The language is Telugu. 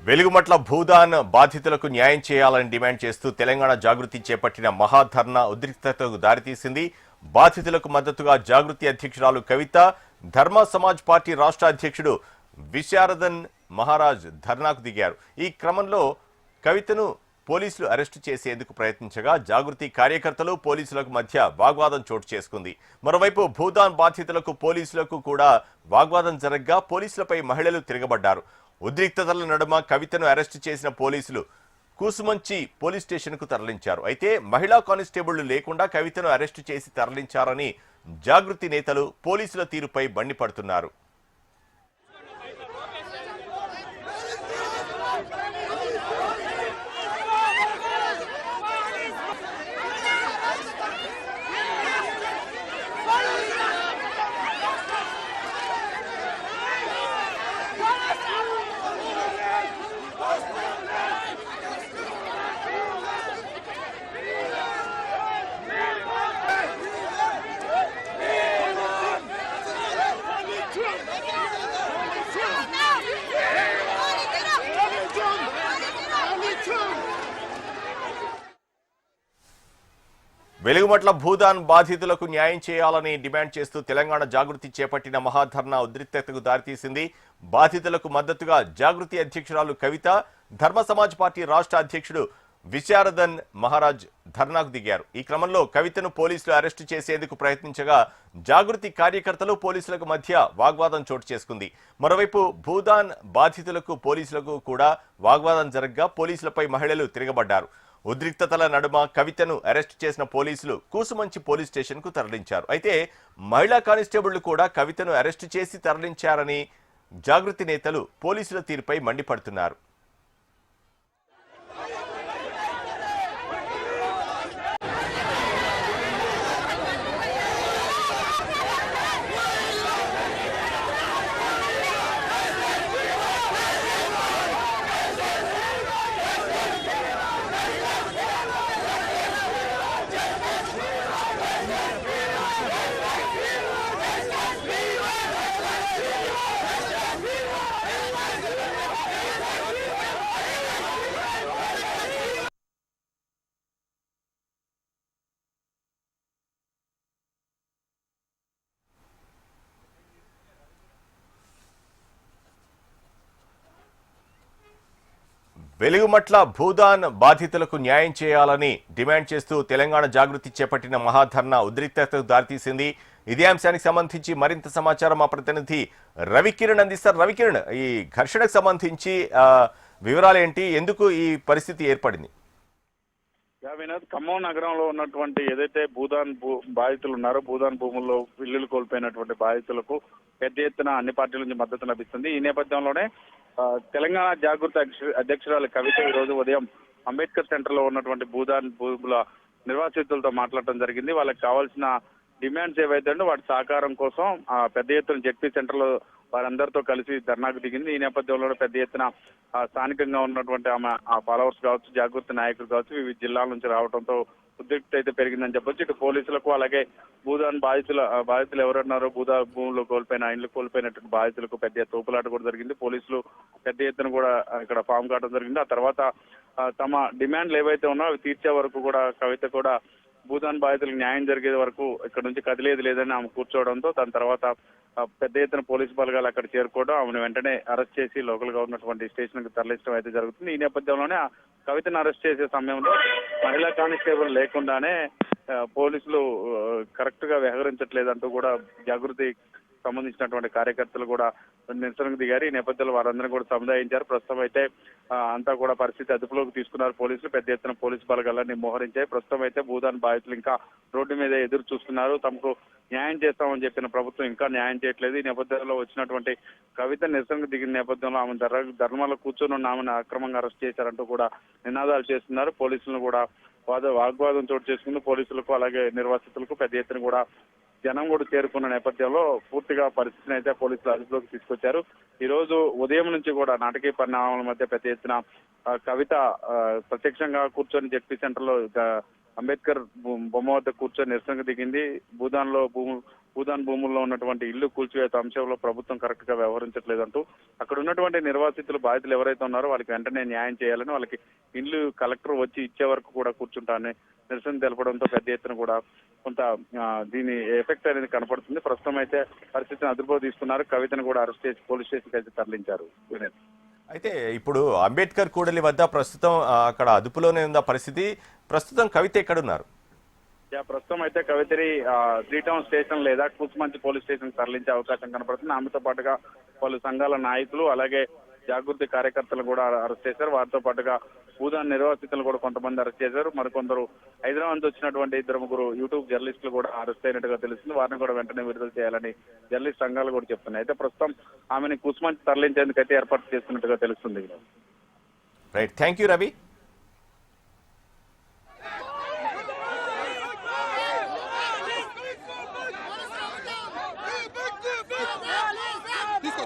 వెలుగుమట్ల భూదాన్ బాధితులకు న్యాయం చేయాలని డిమాండ్ చేస్తూ తెలంగాణ జాగృతి చేపట్టిన మహాధర్నా ఉద్రిక్తతకు దారితీసింది. బాధితులకు మద్దతుగా జాగృతి అధ్యక్షురాలు కవిత, ధర్మ సమాజ్ పార్టీ రాష్ట్ర అధ్యక్షుడు విశారదన్ మహారాజ్ ధర్నాకు దిగారు. ఈ క్రమంలో కవితను పోలీసులు అరెస్టు చేసేందుకు ప్రయత్నించగా జాగృతి కార్యకర్తలు పోలీసులకు మధ్య వాగ్వాదం చోటు చేసుకుంది. మరోవైపు భూదాన్ బాధితులకు పోలీసులకు కూడా వాగ్వాదం జరగ్గా పోలీసులపై మహిళలు తిరగబడ్డారు. ఉద్రిక్తతల నడుమ కవితను అరెస్టు చేసిన పోలీసులు కూసుమంచి పోలీస్ స్టేషన్కు తరలించారు. అయితే మహిళా కానిస్టేబుళ్లు లేకుండా కవితను అరెస్టు చేసి తరలించారని జాగృతి నేతలు పోలీసుల తీరుపై మండిపడుతున్నారు. వెలుగుమట్ల భూదాన్ బాధితులకు న్యాయం చేయాలని డిమాండ్ చేస్తూ తెలంగాణ జాగృతి చేపట్టిన మహాధర్నా ఉద్రిక్తతకు దారితీసింది. బాధితులకు మద్దతుగా జాగృతి అధ్యక్షురాలు కవిత, ధర్మ సమాజ్ పార్టీ రాష్ట్ర అధ్యక్షుడు విశారదన్ మహారాజ్ ధర్నాకు దిగారు. ఈ క్రమంలో కవితను పోలీసులు అరెస్టు చేసేందుకు ప్రయత్నించగా జాగృతి కార్యకర్తలు పోలీసులకు మధ్య వాగ్వాదం చోటు చేసుకుంది. మరోవైపు భూదాన్ బాధితులకు పోలీసులకు కూడా వాగ్వాదం జరగ్గా పోలీసులపై మహిళలు తిరగబడ్డారు. ఉద్రిక్తతల నడుమ కవితను అరెస్టు చేసిన పోలీసులు కూసుమంచి పోలీస్ స్టేషన్కు తరలించారు. అయితే మహిళా కానిస్టేబుళ్లు కూడా కవితను అరెస్టు చేసి తరలించారని జాగృతి నేతలు పోలీసుల తీరుపై మండిపడుతున్నారు. వెలుగుమట్ల భూదాన్ బాధితులకు న్యాయం చేయాలని డిమాండ్ చేస్తూ తెలంగాణ జాగృతి చేపట్టిన మహాధర్నా ఉద్రిక్తతకు దారితీసింది. ఇదే అంశానికి సంబంధించి మరింత సమాచారం మా ప్రతినిధి రవికిరణ్ అందిస్తారు. రవికిరణ్, ఈ ఘర్షణకు సంబంధించి వివరాలు ఏంటి, ఎందుకు ఈ పరిస్థితి ఏర్పడింది? వినోద్, ఖమ్మం నగరంలో ఉన్నటువంటి ఏదైతే భూదాన్ బాధితులు ఉన్నారో, భూదాన్ భూముల్లో ఇల్లులు కోల్పోయినటువంటి బాధితులకు పెద్ద ఎత్తున అన్ని పార్టీల నుంచి మద్దతు లభిస్తుంది. ఈ నేపథ్యంలోనే తెలంగాణ జాగృతి అధ్యక్షురాలు కవిత ఈ రోజు ఉదయం అంబేద్కర్ సెంటర్ లో ఉన్నటువంటి భూదాన్ భూముల నిర్వాసితులతో మాట్లాడటం జరిగింది. వాళ్ళకి కావాల్సిన డిమాండ్స్ ఏవైతే వాటి సహకారం కోసం పెద్ద ఎత్తున జెడ్పీ సెంటర్ లో వారందరితో కలిసి ధర్నాకు దిగింది. ఈ నేపథ్యంలో పెద్ద ఎత్తున స్థానికంగా ఉన్నటువంటి ఆమె ఫాలోవర్స్ కావచ్చు, జాగృతి నాయకులు కావచ్చు, వివిధ జిల్లాల నుంచి రావడంతో ఉద్రిక్తత అయితే పెరిగిందని చెప్పొచ్చు. ఇటు పోలీసులకు అలాగే భూదాన్ బాధితులు ఎవరున్నారో భూములు కోల్పోయిన ఇండ్లు కోల్పోయినటువంటి బాధితులకు పెద్ద తోపులాట కూడా జరిగింది. పోలీసులు పెద్ద ఎత్తున కూడా ఇక్కడ ఫామ్ కావడం జరిగింది. ఆ తర్వాత తమ డిమాండ్లు ఏవైతే ఉన్నాయో అవి తీర్చే వరకు కూడా కవిత కూడా భూదాన్ బాధితులకు న్యాయం జరిగే వరకు ఇక్కడ నుంచి కదిలేదు లేదని ఆమె కూర్చోవడంతో దాని తర్వాత పెద్ద ఎత్తున పోలీసు బలగాలు అక్కడ చేరుకోవడం, ఆమెను వెంటనే అరెస్ట్ చేసి లోకల్ గా ఉన్నటువంటి స్టేషన్ కు తరలించడం అయితే జరుగుతుంది. ఈ నేపథ్యంలోనే కవితను అరెస్ట్ చేసే సమయంలో మహిళా కానిస్టేబుల్ లేకుండానే పోలీసులు కరెక్ట్ గా వ్యవహరించట్లేదంటూ కూడా జాగృతి సంబంధించినటువంటి కార్యకర్తలు కూడా నిరసనకు దిగారు. ఈ నేపథ్యంలో వారందరూ కూడా సముదాయించారు. ప్రస్తుతం అయితే అంతా కూడా పరిస్థితి అదుపులోకి తీసుకున్నారు పోలీసులు. పెద్ద ఎత్తున పోలీసు బలగాలన్నీ మోహరించాయి. ప్రస్తుతం అయితే భూదాన్ బాధితులు ఇంకా రోడ్డు మీద ఎదురు చూస్తున్నారు. తమకు న్యాయం చేస్తామని చెప్పిన ప్రభుత్వం ఇంకా న్యాయం చేయట్లేదు. ఈ నేపథ్యంలో వచ్చినటువంటి కవిత నిరసనకు దిగిన నేపథ్యంలో ఆమె ధర్మాలో కూర్చొని ఉన్న ఆమెను అక్రమంగా అరెస్ట్ చేశారంటూ కూడా నినాదాలు చేస్తున్నారు. పోలీసులను కూడా వాగ్వాదం చోటు చేసుకుంది. పోలీసులకు అలాగే నిర్వాసితులకు పెద్ద ఎత్తున కూడా జనం కూడా చేరుకున్న నేపథ్యంలో పూర్తిగా పరిస్థితిని అయితే పోలీసులు అదుపులోకి తీసుకొచ్చారు. ఈ రోజు ఉదయం నుంచి కూడా నాటకీయ పరిణామాల మధ్య పెద్ద ఎత్తున కవిత ప్రత్యక్షంగా కూర్చొని జెడ్పీ సెంటర్ లో అంబేద్కర్ బొమ్మ వద్ద కూర్చొని నిరసనకు దిగింది. భూదాన్ లో భూదాన్ భూముల్లో ఉన్నటువంటి ఇల్లు కూల్చివేత అంశంలో ప్రభుత్వం కరెక్ట్ గా వ్యవహరించట్లేదంటూ అక్కడ ఉన్నటువంటి నిర్వాసితులు బాధితులు ఎవరైతే ఉన్నారో వాళ్ళకి వెంటనే న్యాయం చేయాలని, వాళ్ళకి ఇల్లు కలెక్టర్ వచ్చి ఇచ్చే వరకు కూడా కూర్చుంటానని నిరసన తెలపడంతో పెద్ద ఎత్తున కూడా కొంత దీని ఎఫెక్ట్ అనేది కనపడుతుంది. ప్రస్తుతం అయితే పరిస్థితిని అదుపులో తీసుకున్నారు. కవితను కూడా అరెస్ట్ చేసి పోలీస్ స్టేషన్కి అయితే తరలించారు. అయితే ఇప్పుడు అంబేద్కర్ కూడలి వద్ద ప్రస్తుతం అక్కడ అదుపులోనే ఉన్న పరిస్థితి. ప్రస్తుతం కవిత ఎక్కడున్నారు? ప్రస్తుతం అయితే కవితరి 3 టౌన్ స్టేషన్ లేదా కూసుమంచి పోలీస్ స్టేషన్ తరలించే అవకాశం కనపడుతుంది. ఆమెతో పాటుగా పలు సంఘాల నాయకులు అలాగే జాగృతి కార్యకర్తలు కూడా అరెస్ట్ చేశారు. వారితో పాటుగా భూదాన్ నిర్వాసితులు కూడా కొంతమంది అరెస్ట్ చేశారు. మరికొందరు హైదరాబాద్ నుంచి వచ్చినటువంటి 2-3 యూట్యూబ్ జర్నలిస్టులు కూడా అరెస్ట్ అయినట్టుగా తెలుస్తుంది. వారిని కూడా వెంటనే విడుదల చేయాలని జర్నలిస్ట్ సంఘాలు కూడా చెప్తున్నాయి. అయితే ప్రస్తుతం ఆమెను కూసుమంచి తరలించేందుకు అయితే ఏర్పాటు చేస్తున్నట్టుగా తెలుస్తుంది. Right, thank you Ravi. తీసుకో